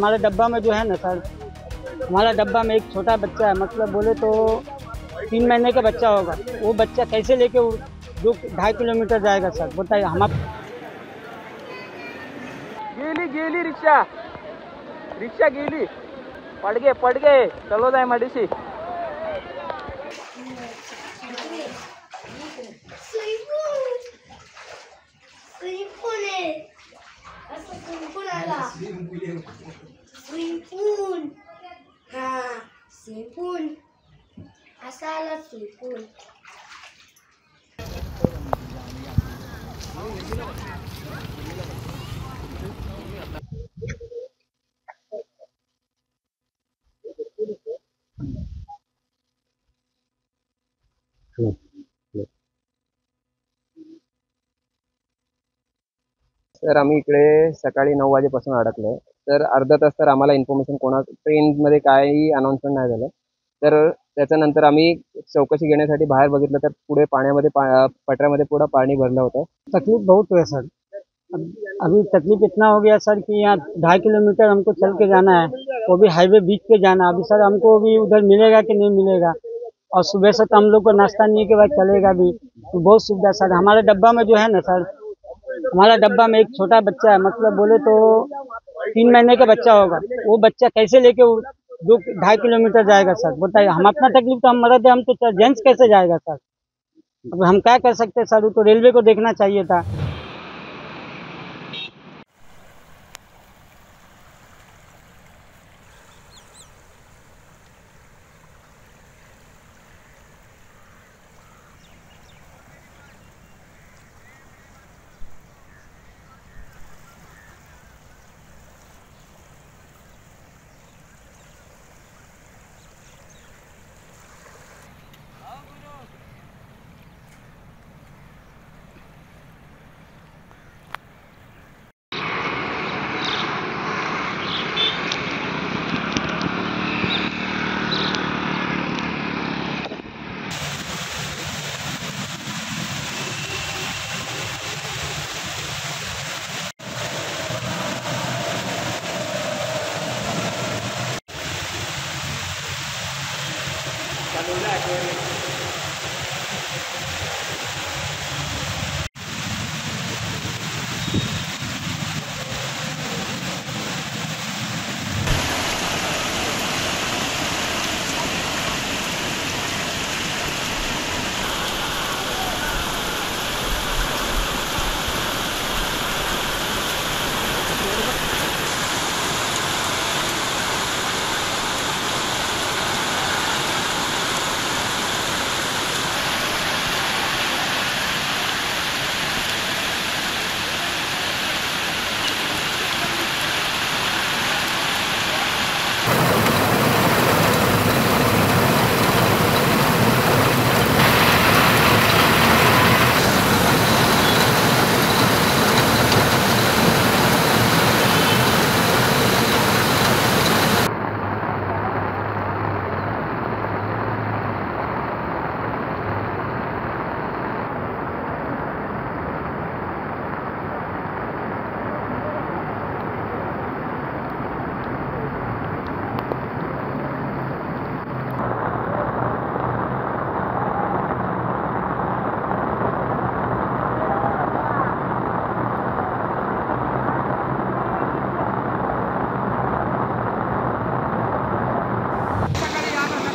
हमारे डब्बा में जो है ना सर, हमारा डब्बा में एक छोटा बच्चा है, मतलब बोले तो 3 महीने का बच्चा होगा। वो बच्चा कैसे लेके जो 2.5 किलोमीटर जाएगा सर, बताइए। हम गेली गेली रिक्षा रिक्षा गेली, पड गए चलो जाए मडीसी. सर आम्ही इकडे सकाळी 9 वाजेपासून अडकलोय. तर अर्धा तास तर आम्हाला इन्फॉर्मेशन ट्रेनमध्ये काही अनाउन्समेंट नाही झालं. तर त्याच्यानंतर आम्ही चौकशी घेण्यासाठी बाहेर बघितलं तर पुढे पाण्यामध्ये पटऱ्यामध्ये पुढं पाणी भरलं होतं. तकलीफ बहुत हुआ सर। अभी तकलीफ इतना हो गया सर कि यहाँ 2.5 किलोमीटर हमको चल के जाना है, वो भी हाईवे बीच पे जाना है। अभी सर हमको भी उधर मिलेगा कि नहीं मिलेगा, और सुबह से तो हम लोग को नाश्ता नहीं के बाद चलेगा भी, तो बहुत सुविधा सर। हमारे डब्बा में जो है ना सर, हमारा डब्बा में एक छोटा बच्चा है, मतलब बोले तो 3 महीने का बच्चा होगा। वो बच्चा कैसे लेके जो 2.5 किलोमीटर जाएगा सर, बताइए। हम अपना तकलीफ तो हम मरद है, हम तो जेंट्स कैसे जाएगा सर। अब हम क्या कर सकते हैं सर, वो तो रेलवे को देखना चाहिए था।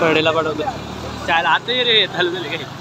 कडेला पडवतो चाल आता रे हलवेल काही